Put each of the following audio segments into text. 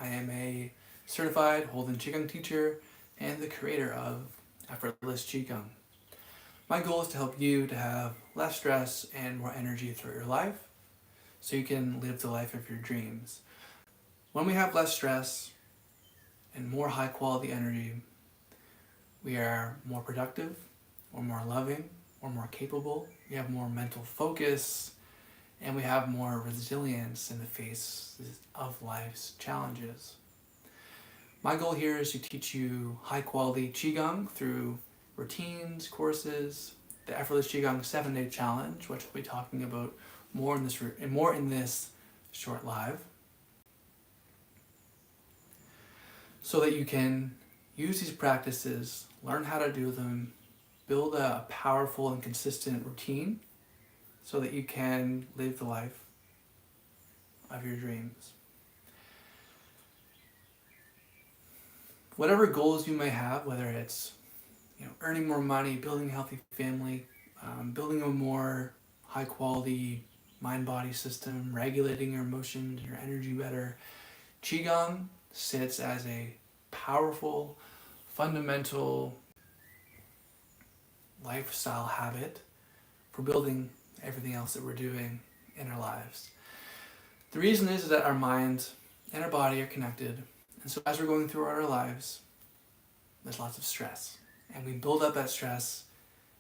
I am a certified Holden Qigong teacher and the creator of Effortless Qigong. My goal is to help you to have less stress and more energy throughout your life so you can live the life of your dreams. When we have less stress and more high quality energy, we are more productive, we're more loving, we're more capable, we have more mental focus, and we have more resilience in the face of life's challenges. My goal here is to teach you high quality Qigong through routines, courses, the Effortless Qigong 7-Day Challenge, which we'll be talking about more in this short live, so that you can use these practices, learn how to do them, build a powerful and consistent routine so that you can live the life of your dreams. Whatever goals you may have, whether it's earning more money, building a healthy family, building a more high quality mind-body system, regulating your emotions, your energy better, Qigong sits as a powerful, fundamental lifestyle habit for building everything else that we're doing in our lives. The reason is that our mind and our body are connected, and so as we're going through our lives, there's lots of stress, and we build up that stress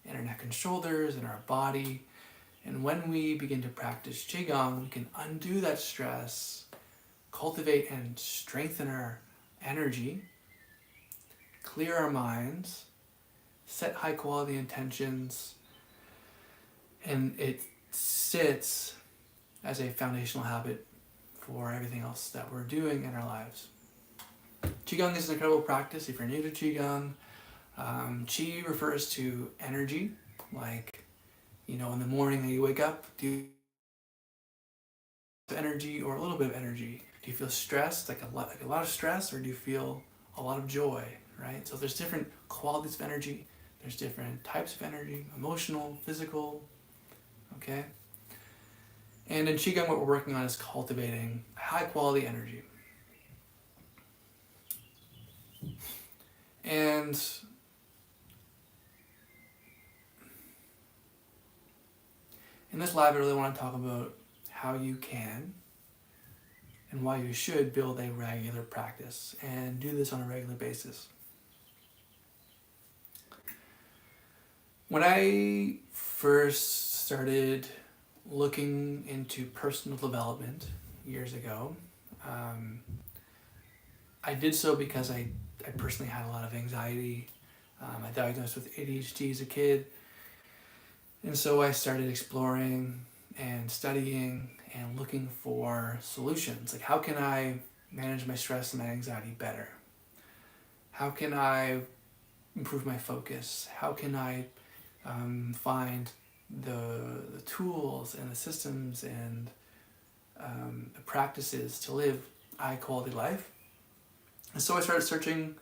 in our neck and shoulders, in our body, and when we begin to practice Qigong, we can undo that stress, cultivate and strengthen our energy, clear our minds, set high quality intentions, and it sits as a foundational habit for everything else that we're doing in our lives. Qigong is an incredible practice. If you're new to Qigong, Qi refers to energy, like, in the morning when you wake up, do you have energy or a little bit of energy? Do you feel stressed, like a lot of stress, or do you feel a lot of joy, right? So there's different qualities of energy. There's different types of energy, emotional, physical, okay? And in Qigong, what we're working on is cultivating high quality energy. And in this live, I really want to talk about how you can and why you should build a regular practice and do this on a regular basis. When I first started looking into personal development years ago, I did so because I personally had a lot of anxiety. I diagnosed with ADHD as a kid, and so I started exploring and studying and looking for solutions. Like, how can I manage my stress and my anxiety better? How can I improve my focus? How can I find the tools and the systems and the practices to live a high quality life? And so I started searching,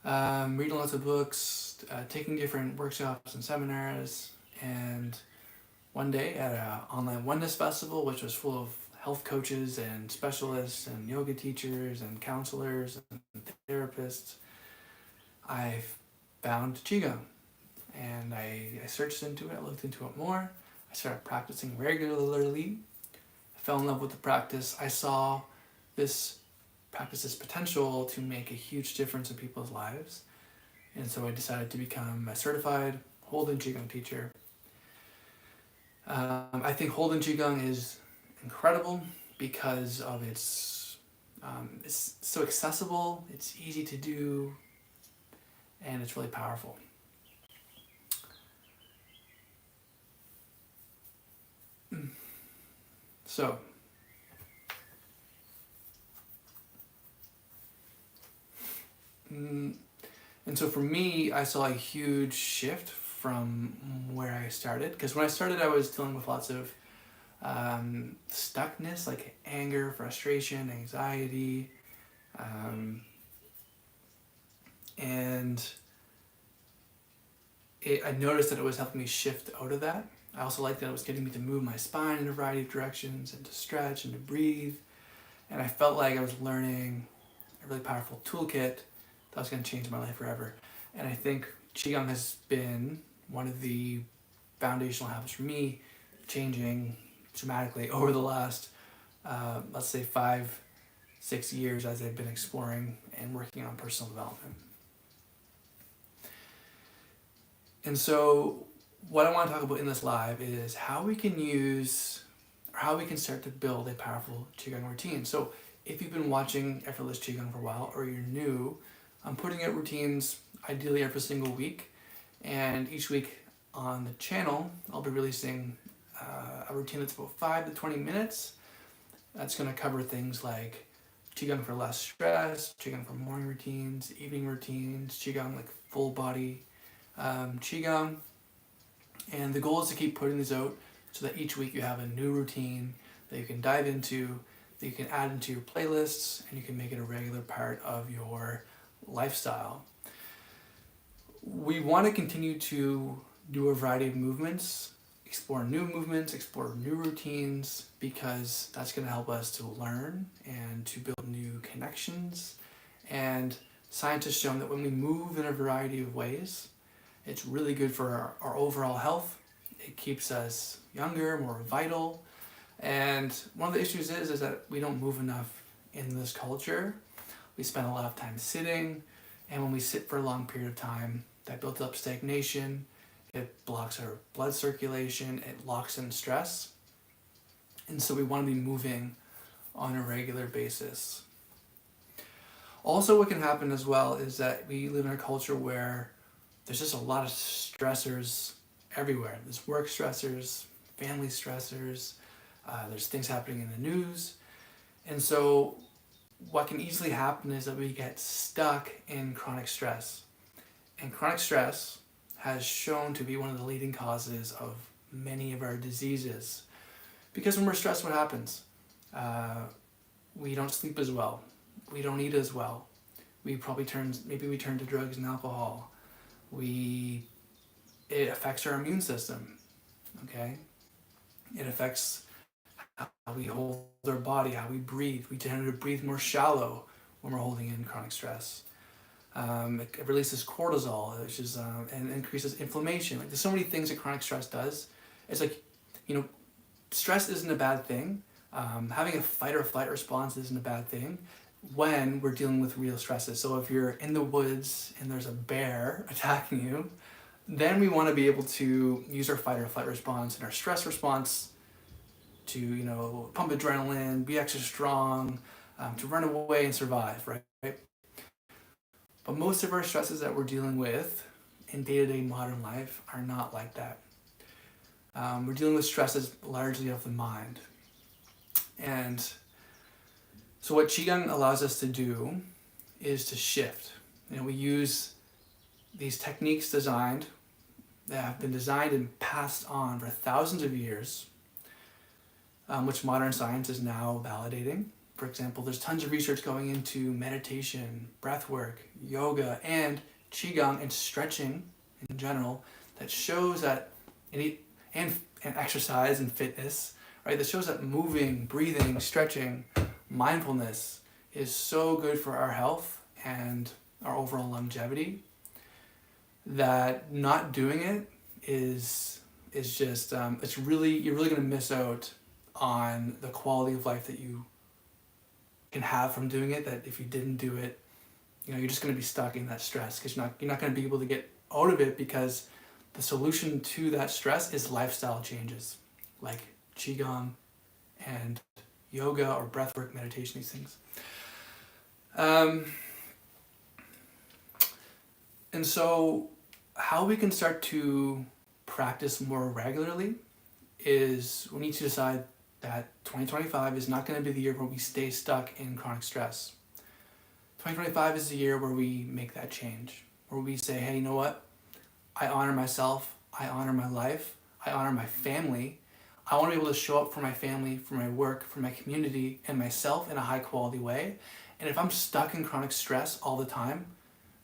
reading lots of books, taking different workshops and seminars, and one day at an online oneness festival, which was full of health coaches and specialists and yoga teachers and counselors and therapists, I found Qigong. And I searched into it, I looked into it more, I started practicing regularly, I fell in love with the practice. I saw this practice's potential to make a huge difference in people's lives, and so I decided to become a certified Holden Qigong teacher. I think Holden Qigong is incredible because of it's so accessible, it's easy to do, and it's really powerful. So, and so for me, I saw a huge shift from where I started, because when I started, I was dealing with lots of stuckness, like anger, frustration, anxiety, and I noticed that it was helping me shift out of that. I also liked that it was getting me to move my spine in a variety of directions and to stretch and to breathe. And I felt like I was learning a really powerful toolkit that was going to change my life forever. And I think Qigong has been one of the foundational habits for me, changing dramatically over the last, let's say 5-6 years as I've been exploring and working on personal development. And so what I want to talk about in this live is how we can start to build a powerful Qigong routine. So if you've been watching Effortless Qigong for a while, or you're new, I'm putting out routines ideally every single week. And each week on the channel, I'll be releasing a routine that's about 5 to 20 minutes. That's going to cover things like Qigong for less stress, Qigong for morning routines, evening routines, Qigong like full body Qigong. And the goal is to keep putting these out so that each week you have a new routine that you can dive into, that you can add into your playlists, and you can make it a regular part of your lifestyle. We want to continue to do a variety of movements, explore new routines, because that's going to help us to learn and to build new connections. And science has shown that when we move in a variety of ways, it's really good for our overall health. It keeps us younger, more vital. And one of the issues is that we don't move enough in this culture. We spend a lot of time sitting, and when we sit for a long period of time, that builds up stagnation, it blocks our blood circulation, it locks in stress. And so we want to be moving on a regular basis. Also, what can happen as well is that we live in a culture where there's just a lot of stressors everywhere. There's work stressors, family stressors, there's things happening in the news. And so what can easily happen is that we get stuck in chronic stress. And chronic stress has shown to be one of the leading causes of many of our diseases. Because when we're stressed, what happens? We don't sleep as well. We don't eat as well. Maybe we turn to drugs and alcohol. It affects our immune system, okay? It affects how we hold our body, how we breathe. We tend to breathe more shallow when we're holding in chronic stress. It releases cortisol, which is and increases inflammation. Like, there's so many things that chronic stress does. It's like, stress isn't a bad thing. Having a fight or flight response isn't a bad thing when we're dealing with real stresses. So if you're in the woods and there's a bear attacking you, then we want to be able to use our fight or flight response and our stress response to, pump adrenaline, be extra strong, to run away and survive, right? But most of our stresses that we're dealing with in day-to-day modern life are not like that. We're dealing with stresses largely of the mind. And so what Qigong allows us to do is to shift. We use these techniques that have been designed and passed on for thousands of years, which modern science is now validating. For example, there's tons of research going into meditation, breath work, yoga, and Qigong and stretching in general that shows that, and exercise and fitness, right? That shows that moving, breathing, stretching, mindfulness is so good for our health and our overall longevity that not doing it is just you're really going to miss out on the quality of life that you can have from doing it. That if you didn't do it, you're just going to be stuck in that stress because you're not going to be able to get out of it, because the solution to that stress is lifestyle changes like Qigong and yoga or breathwork, meditation, these things. And so how we can start to practice more regularly is we need to decide that 2025 is not going to be the year where we stay stuck in chronic stress. 2025 is the year where we make that change, where we say, hey, you know what? I honor myself, I honor my life, I honor my family. I want to be able to show up for my family, for my work, for my community, and myself in a high quality way. And if I'm stuck in chronic stress all the time,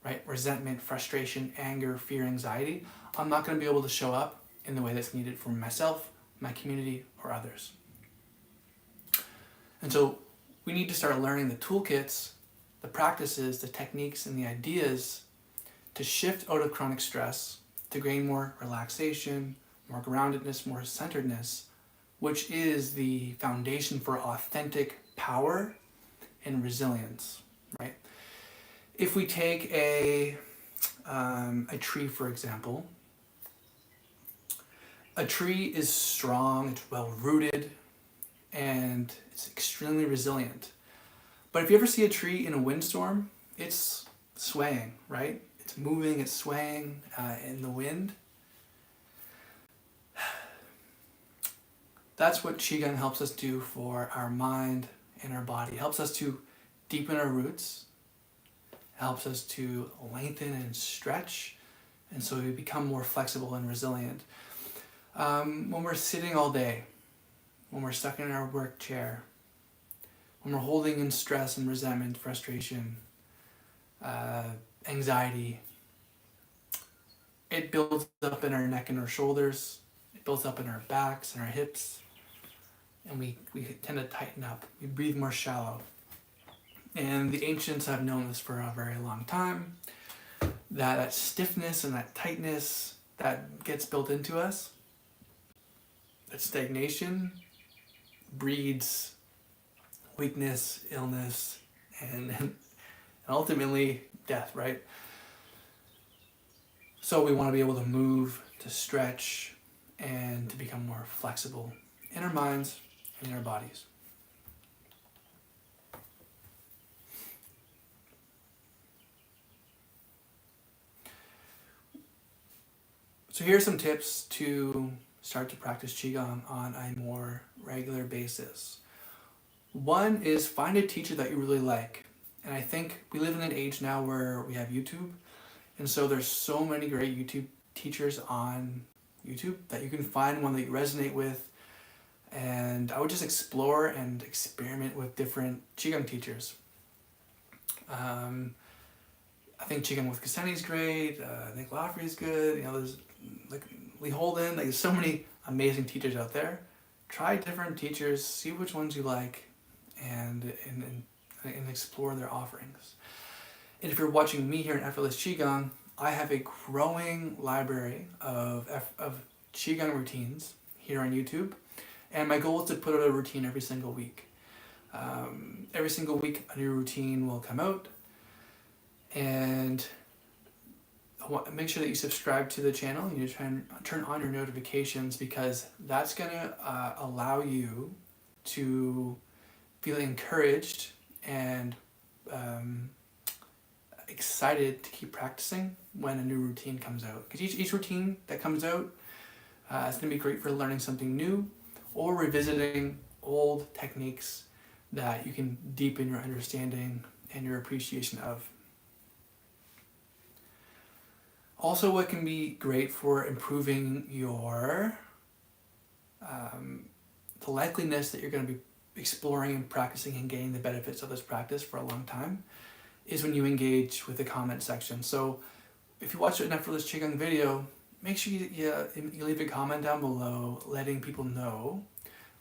right, resentment, frustration, anger, fear, anxiety, I'm not going to be able to show up in the way that's needed for myself, my community, or others. And so we need to start learning the toolkits the practices, the techniques, and the ideas to shift out of chronic stress, to gain more relaxation, more groundedness, more centeredness, which is the foundation for authentic power and resilience, right? If we take a tree, for example, a tree is strong, it's well rooted, and it's extremely resilient. But if you ever see a tree in a windstorm, it's swaying, right? It's moving, it's swaying in the wind. That's what Qigong helps us do for our mind and our body. It helps us to deepen our roots, helps us to lengthen and stretch, and so we become more flexible and resilient. When we're sitting all day, when we're stuck in our work chair, when we're holding in stress and resentment, frustration, anxiety, it builds up in our neck and our shoulders, it builds up in our backs and our hips, and we tend to tighten up. We breathe more shallow. And the ancients have known this for a very long time, that stiffness and that tightness that gets built into us, that stagnation breeds weakness, illness, and ultimately death, right? So we want to be able to move, to stretch, and to become more flexible in our minds and in our bodies. So here are some tips to start to practice Qigong on a more regular basis. One is find a teacher that you really like. And I think we live in an age now where we have YouTube. And so there's so many great YouTube teachers on YouTube that you can find one that you resonate with. And I would just explore and experiment with different Qigong teachers. I think Qigong with Kaseni is great. I think Lafferty is good. There's like Lee Holden. Like, there's so many amazing teachers out there. Try different teachers, see which ones you like, and explore their offerings. And if you're watching me here in Effortless Qigong, I have a growing library of Qigong routines here on YouTube. And my goal is to put out a routine every single week. Every single week, a new routine will come out. And make sure that you subscribe to the channel. You need to try and turn on your notifications, because that's going to allow you to feel encouraged and excited to keep practicing when a new routine comes out. Because each routine that comes out is going to be great for learning something new or revisiting old techniques that you can deepen your understanding and your appreciation of. Also, what can be great for improving your the likeliness that you're going to be exploring and practicing and gaining the benefits of this practice for a long time is when you engage with the comment section. So if you watch an Effortless Qigong video, make sure you leave a comment down below letting people know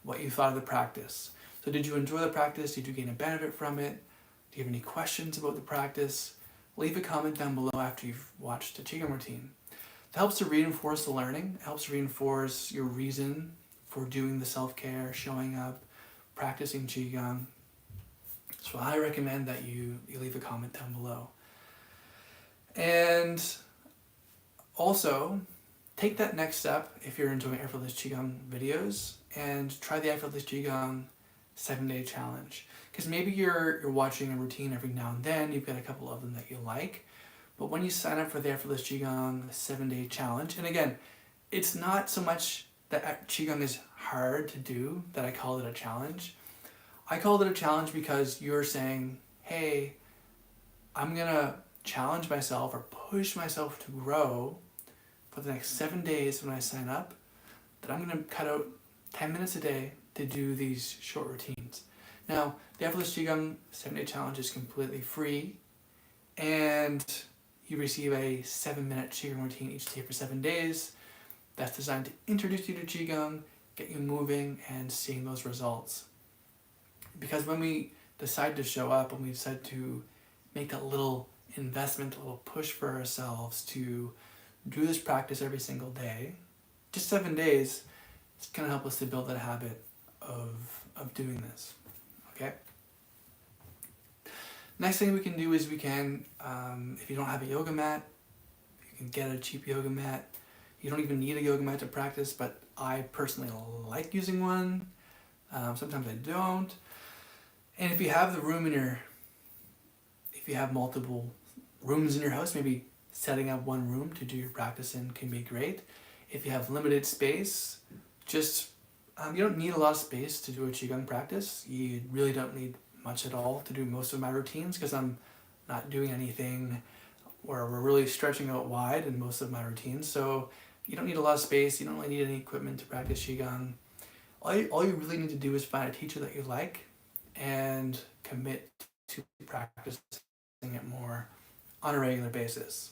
what you thought of the practice. So did you enjoy the practice? Did you gain a benefit from it? Do you have any questions about the practice? Leave a comment down below after you've watched the Qigong routine. It helps to reinforce the learning. It helps to reinforce your reason for doing the self-care, showing up, practicing Qigong. So I recommend that you leave a comment down below. And also, take that next step if you're enjoying Effortless Qigong videos and try the Effortless Qigong 7-day challenge. Because maybe you're watching a routine every now and then, you've got a couple of them that you like, but when you sign up for the Effortless Qigong 7-day challenge, and again, it's not so much that Qigong is hard to do that I call it a challenge. I call it a challenge because you're saying, hey, I'm going to challenge myself or push myself to grow for the next 7 days when I sign up, that I'm going to cut out 10 minutes a day to do these short routines. Now, the Effortless Qigong 7-day challenge is completely free, and you receive a 7-minute Qigong routine each day for 7 days. That's designed to introduce you to Qigong, get you moving, and seeing those results. Because when we decide to show up, when we decide to make a little investment, a little push for ourselves to do this practice every single day. Just 7 days, it's going to help us to build that habit of doing this. Okay? Next thing we can do is we can, if you don't have a yoga mat, you can get a cheap yoga mat. You don't even need a yoga mat to practice, but I personally like using one. Sometimes I don't. And if you have the room if you have multiple rooms in your house, maybe setting up one room to do your practice in can be great. If you have limited space, just, you don't need a lot of space to do a Qigong practice. You really don't need much at all to do most of my routines, because I'm not doing anything where we're really stretching out wide in most of my routines. So you don't need a lot of space. You don't really need any equipment to practice Qigong. All you really need to do is find a teacher that you like and commit to practicing it more on a regular basis.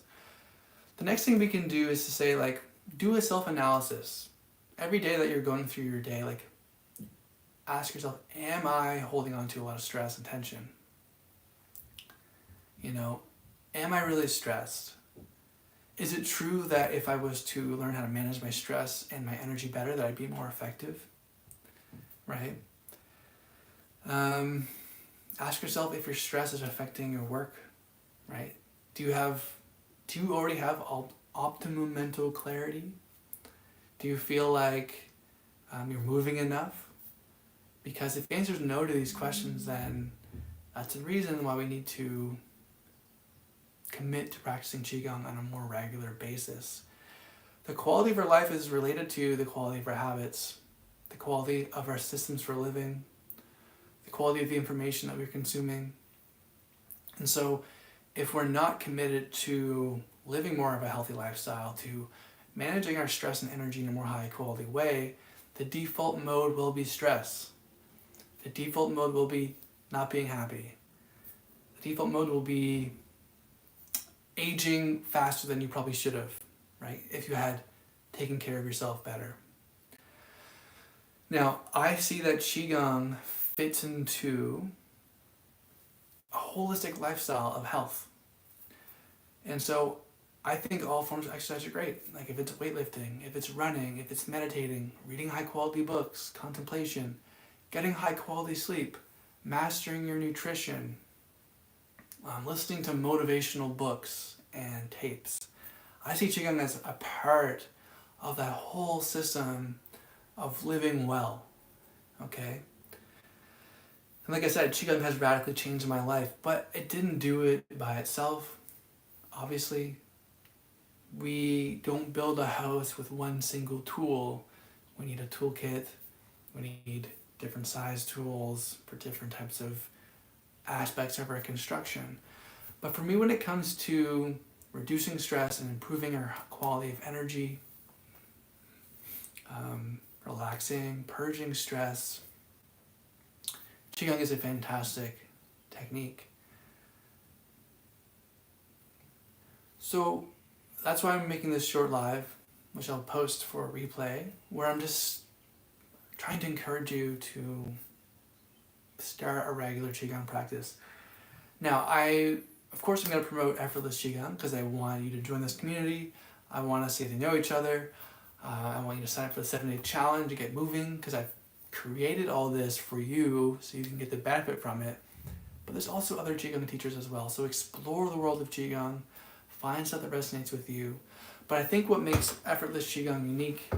The next thing we can do is to say, like, do a self-analysis. Every day that you're going through your day, like, ask yourself, am I holding on to a lot of stress and tension? You know, am I really stressed? Is it true that if I was to learn how to manage my stress and my energy better, that I'd be more effective? Right? Ask yourself if your stress is affecting your work, right? Do you already have optimum mental clarity? Do you feel like you're moving enough? Because if the answer is no to these questions, then that's a reason why we need to commit to practicing Qigong on a more regular basis. The quality of our life is related to the quality of our habits, the quality of our systems for living, the quality of the information that we're consuming. And so if we're not committed to living more of a healthy lifestyle, to managing our stress and energy in a more high quality way, the default mode will be stress. The default mode will be not being happy. The default mode will be aging faster than you probably should have, right? If you had taken care of yourself better. Now, I see that Qigong fits into a holistic lifestyle of health. And so I think all forms of exercise are great. Like if it's weightlifting, if it's running, if it's meditating, reading high quality books, contemplation, getting high quality sleep, mastering your nutrition, listening to motivational books and tapes. I see Qigong as a part of that whole system of living well, okay? And like I said, Qigong has radically changed my life, but it didn't do it by itself. Obviously, we don't build a house with one single tool. We need a toolkit. We need different size tools for different types of aspects of our construction. But for me, when it comes to reducing stress and improving our quality of energy, relaxing, purging stress, Qigong is a fantastic technique. So that's why I'm making this short live, which I'll post for a replay, where I'm just trying to encourage you to start a regular Qigong practice. Now, of course I'm going to promote Effortless Qigong because I want you to join this community. I want us to get to know each other. I want you to sign up for the 7-day challenge to get moving, because I've created all this for you so you can get the benefit from it. But there's also other Qigong teachers as well. So explore the world of Qigong, find stuff that resonates with you. But I think what makes Effortless Qigong unique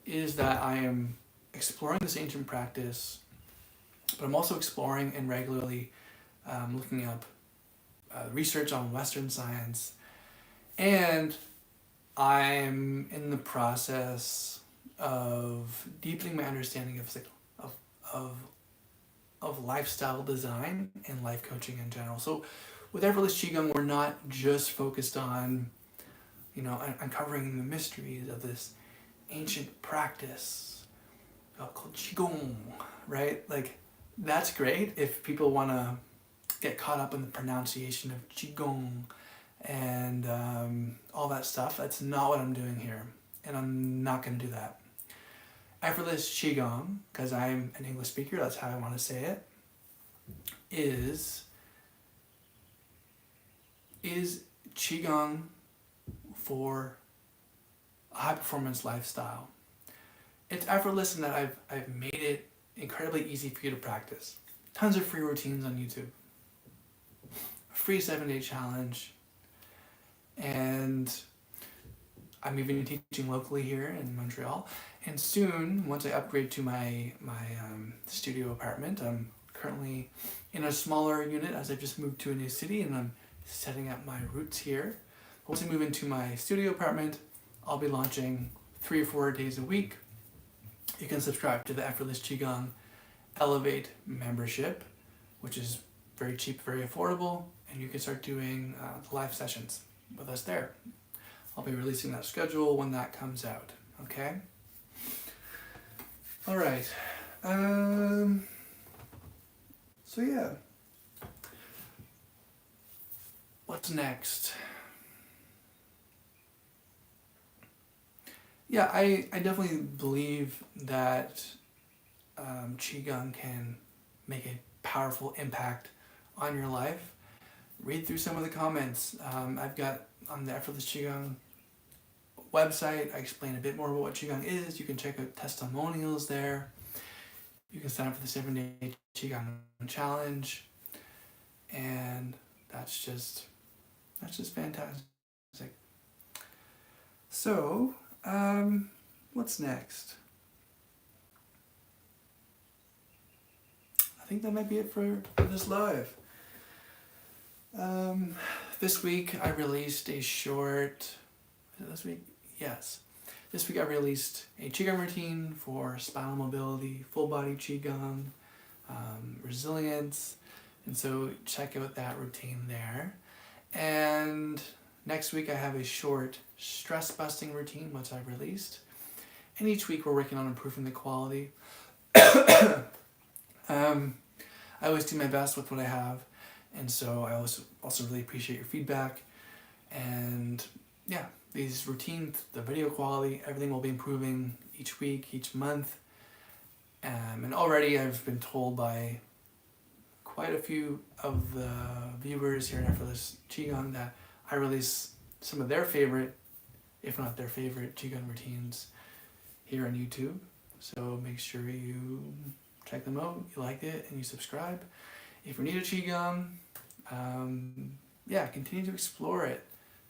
is that I am exploring this ancient practice, but I'm also exploring and regularly looking up research on Western science, and I'm in the process of deepening my understanding of lifestyle design and life coaching in general. So with Effortless Qigong, we're not just focused on, uncovering the mysteries of this ancient practice called Qigong, right? Like, that's great if people want to get caught up in the pronunciation of Qigong and all that stuff. That's not what I'm doing here, and I'm not going to do that. Effortless Qigong, because I'm an English speaker, that's how I want to say it, is is Qigong for a high performance lifestyle. It's effortless in that I've made it incredibly easy for you to practice. Tons of free routines on YouTube. A free 7-day challenge. And I'm even teaching locally here in Montreal. And soon, once I upgrade to my studio apartment, I'm currently in a smaller unit as I've just moved to a new city and I'm setting up my roots here. Once I move into my studio apartment, I'll be launching 3 or 4 days a week. You can subscribe to the Effortless Qigong Elevate membership, which is very cheap, very affordable, and you can start doing live sessions with us there. I'll be releasing that schedule when that comes out, okay? All right. So yeah. What's next? Yeah, I definitely believe that Qigong can make a powerful impact on your life. Read through some of the comments. I've got on the Effortless Qigong website, I explain a bit more about what Qigong is. You can check out testimonials there. You can sign up for the 7-day Qigong challenge. And that's just fantastic. So, what's next? I think that might be it for this live. This week I released a short, this week? Yes. This week I released a Qigong routine for spinal mobility, full body Qigong, resilience, and so check out that routine there. And next week I have a short stress busting routine which I released. And each week we're working on improving the quality. I always do my best with what I have, and so I also really appreciate your feedback. And yeah, these routines, the video quality, everything will be improving each week, each month. And already I've been told by quite a few of the viewers here in Effortless Qigong that I release some of their favorite, if not their favorite, Qigong routines here on YouTube. So make sure you check them out, you like it, and you subscribe. If you're new to Qigong, continue to explore it.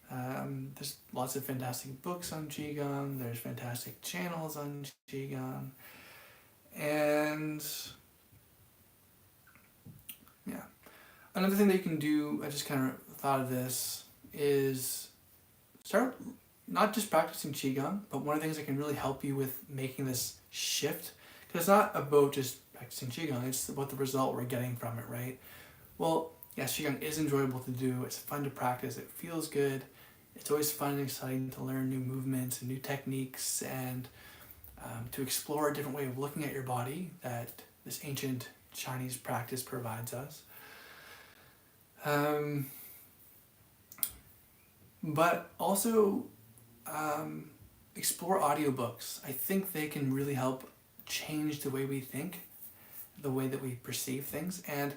There's lots of fantastic books on Qigong, there's fantastic channels on Qigong, and yeah. Another thing that you can do, I just kind of thought of this, is start not just practicing Qigong, but one of the things that can really help you with making this shift, because it's not about just practicing Qigong, it's about the result we're getting from it, right? Well, yes, Qigong is enjoyable to do, it's fun to practice, it feels good, it's always fun and exciting to learn new movements and new techniques and to explore a different way of looking at your body that this ancient Chinese practice provides us. But also explore audiobooks. I think they can really help change the way we think, the way that we perceive things, and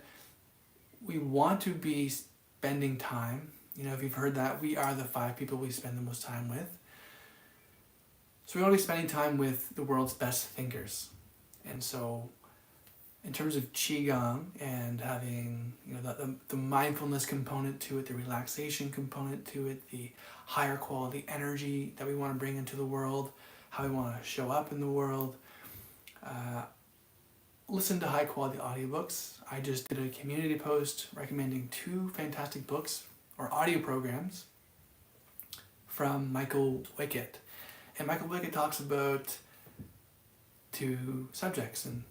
we want to be spending time. You know, if you've heard that, we are the 5 people we spend the most time with. So we want to be spending time with the world's best thinkers. And so in terms of Qigong and having, you know, the mindfulness component to it, the relaxation component to it, the higher quality energy that we want to bring into the world, how we want to show up in the world, listen to high quality audiobooks. I just did a community post recommending 2 fantastic books or audio programs from Michael Wickett. And Michael Wickett talks about 2 subjects in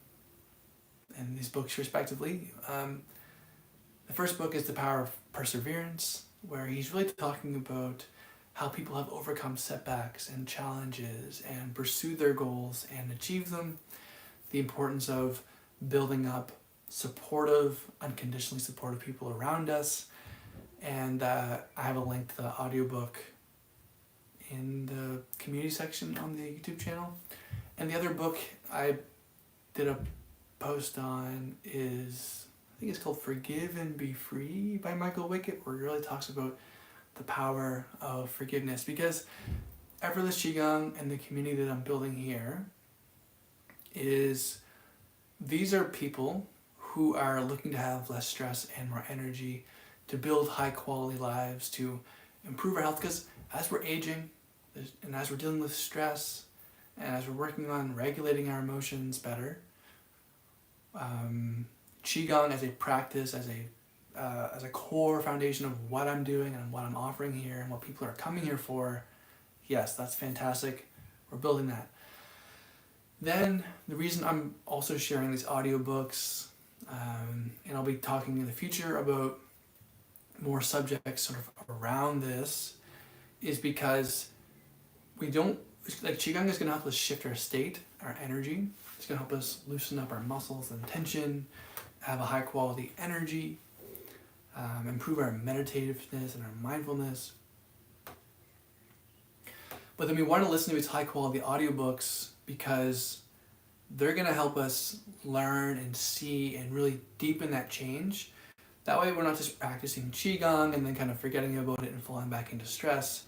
these books respectively. The first book is The Power of Perseverance, where he's really talking about how people have overcome setbacks and challenges and pursued their goals and achieved them, the importance of building up supportive, unconditionally supportive people around us. And I have a link to the audiobook in the community section on the YouTube channel. And the other book I did a post on is I think it's called Forgive and Be Free by Michael Wickett, where he really talks about the power of forgiveness. Because Effortless Qigong and the community that I'm building here these are people who are looking to have less stress and more energy, to build high quality lives, to improve our health. Because as we're aging, and as we're dealing with stress, and as we're working on regulating our emotions better, Qigong as a practice, as a core foundation of what I'm doing and what I'm offering here and what people are coming here for, yes, that's fantastic. We're building that. Then the reason I'm also sharing these audiobooks, and I'll be talking in the future about more subjects sort of around this, is because Qigong is going to help us shift our state, our energy. It's going to help us loosen up our muscles and tension, have a high quality energy, improve our meditativeness and our mindfulness. But then we want to listen to these high quality audiobooks because they're going to help us learn and see and really deepen that change. That way we're not just practicing Qigong and then kind of forgetting about it and falling back into stress.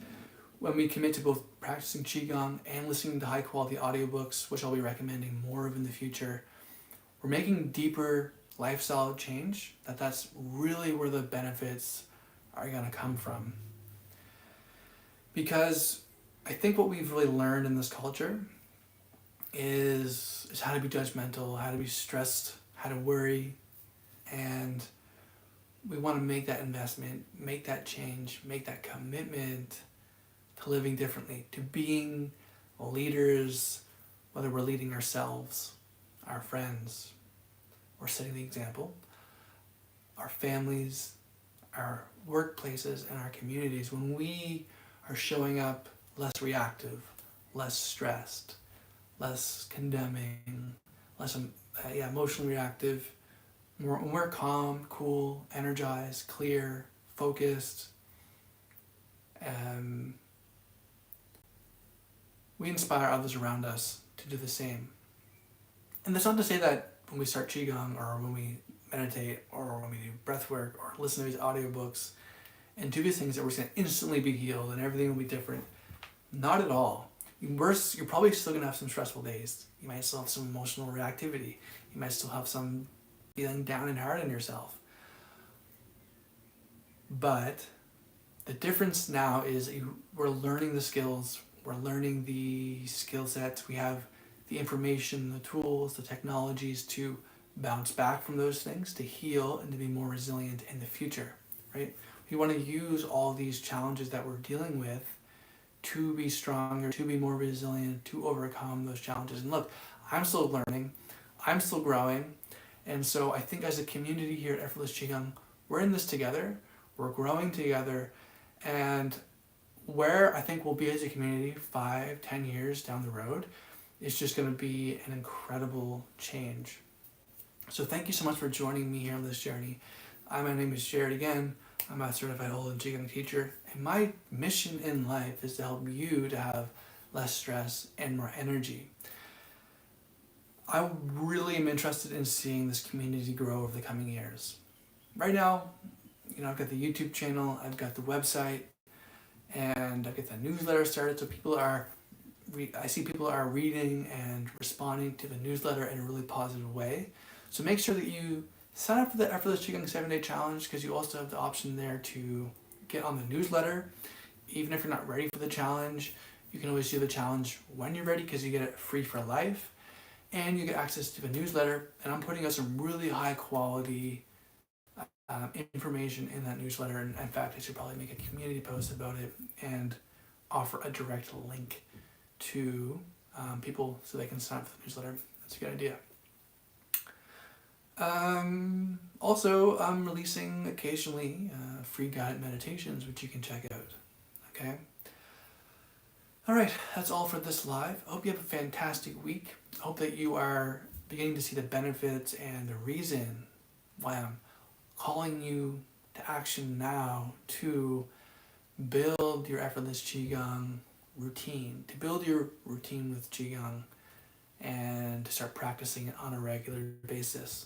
When we commit to both practicing Qigong and listening to high quality audiobooks, which I'll be recommending more of in the future, we're making deeper lifestyle change. That's really where the benefits are going to come from. Because I think what we've really learned in this culture is how to be judgmental, how to be stressed, how to worry, and we want to make that investment, make that change, make that commitment to living differently, to being leaders, whether we're leading ourselves, our friends, or setting the example, our families, our workplaces, and our communities. When we are showing up less reactive, less stressed, less condemning, less emotionally reactive, when we're calm, cool, energized, clear, focused, we inspire others around us to do the same. And that's not to say that when we start Qigong or when we meditate or when we do breath work or listen to these audiobooks and do these things that we're just going to instantly be healed and everything will be different. Not at all. You're probably still going to have some stressful days. You might still have some emotional reactivity. You might still have some feeling down and hard on yourself. But the difference now is we're learning the skills, we're learning the skill sets, we have the information, the tools, the technologies to bounce back from those things, to heal and to be more resilient in the future, right? We want to use all these challenges that we're dealing with to be stronger, to be more resilient, to overcome those challenges. And look, I'm still learning, I'm still growing, and so I think as a community here at Effortless Qigong, we're in this together, we're growing together, and where I think we'll be as a community 5-10 years down the road is just going to be an incredible change. So thank you so much for joining me here on this journey. My name is Jared again. I'm a certified Holden Qigong teacher, and my mission in life is to help you to have less stress and more energy. I really am interested in seeing this community grow over the coming years. Right now, I've got the YouTube channel, I've got the website, and I've got the newsletter started, so I see people are reading and responding to the newsletter in a really positive way. So make sure that you sign up for the Effortless Qigong 7-Day Challenge, because you also have the option there to get on the newsletter. Even if you're not ready for the challenge, you can always do the challenge when you're ready, because you get it free for life. And you get access to the newsletter, and I'm putting out some really high quality information in that newsletter. And in fact, I should probably make a community post about it and offer a direct link to people so they can sign up for the newsletter. That's a good idea. Also, I'm releasing occasionally free guided meditations, which you can check out. Okay? Alright, that's all for this live. I hope you have a fantastic week. I hope that you are beginning to see the benefits and the reason why I'm calling you to action now to build your Effortless Qigong routine, to build your routine with Qigong and to start practicing it on a regular basis.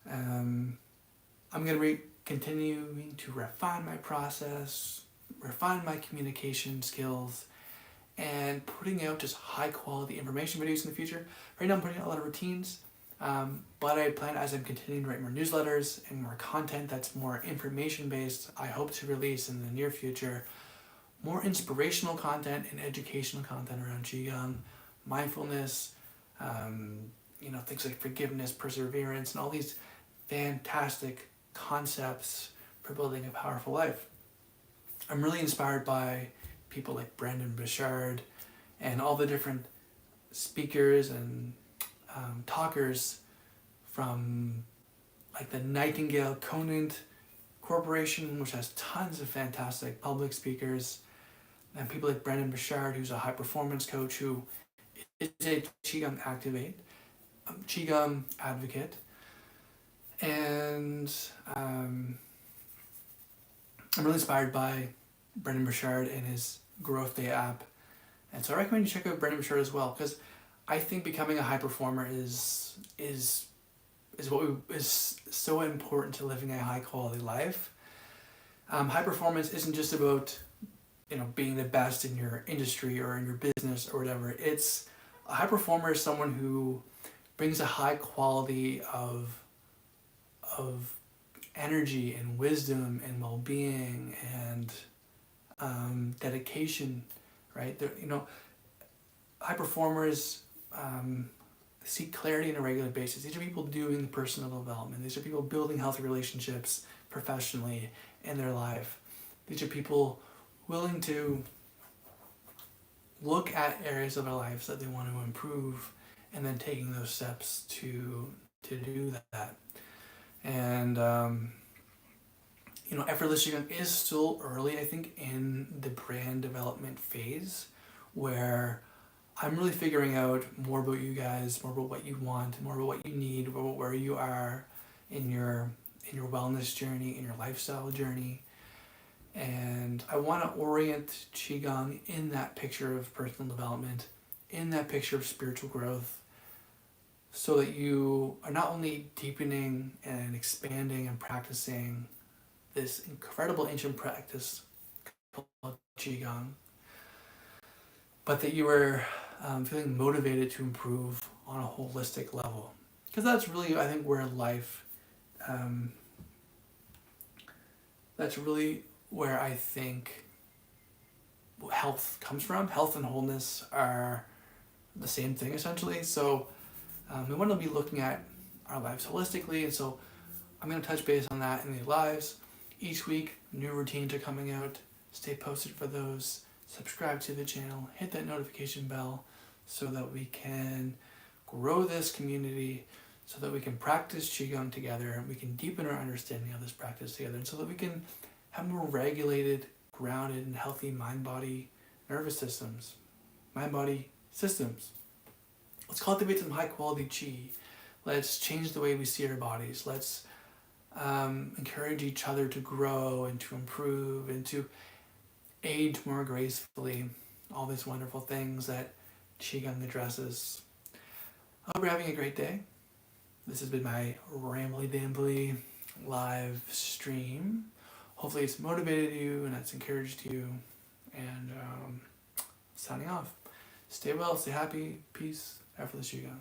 I'm going to be continuing to refine my process, refine my communication skills, and putting out just high quality information videos in the future. Right now I'm putting out a lot of routines, but I plan, as I'm continuing to write more newsletters and more content that's more information based, I hope to release in the near future more inspirational content and educational content around Qigong, mindfulness, things like forgiveness, perseverance, and all these fantastic concepts for building a powerful life. I'm really inspired by people like Brendon Burchard and all the different speakers and talkers from like the Nightingale Conant Corporation, which has tons of fantastic public speakers, and people like Brendon Burchard, who's a high performance coach who is a Qigong advocate. And I'm really inspired by Brendon Burchard and his Growth Day app. And so I recommend you check out Brendon Burchard as well, because I think becoming a high performer is so important to living a high quality life. High performance isn't just about being the best in your industry or in your business or whatever. It's a high performer is someone who brings a high quality of energy and wisdom and well-being and dedication, right? High performers seek clarity on a regular basis. These are people doing personal development. These are people building healthy relationships professionally in their life. These are people willing to look at areas of their lives that they want to improve and then taking those steps to do that. And Effortless Qigong is still early, I think, in the brand development phase, where I'm really figuring out more about you guys, more about what you want, more about what you need, more about where you are in your wellness journey, in your lifestyle journey. And I want to orient Qigong in that picture of personal development, in that picture of spiritual growth, so that you are not only deepening and expanding and practicing this incredible ancient practice called Qigong, but that you are feeling motivated to improve on a holistic level. Because that's really, I think, where life, that's really where I think health comes from. Health and wholeness are the same thing, essentially. So we want to be looking at our lives holistically, and so I'm going to touch base on that in these lives. Each week, new routines are coming out. Stay posted for those. Subscribe to the channel. Hit that notification bell so that we can grow this community, so that we can practice Qigong together, we can deepen our understanding of this practice together, and so that we can have more regulated, grounded, and healthy mind-body nervous systems. Mind-body systems. Let's cultivate some high-quality Qi. Let's change the way we see our bodies. Let's encourage each other to grow and to improve and to age more gracefully. All these wonderful things that Qigong addresses. I hope you're having a great day. This has been my rambly-dambly live stream. Hopefully it's motivated you and it's encouraged you. And signing off. Stay well, stay happy, peace, effortless Qigong.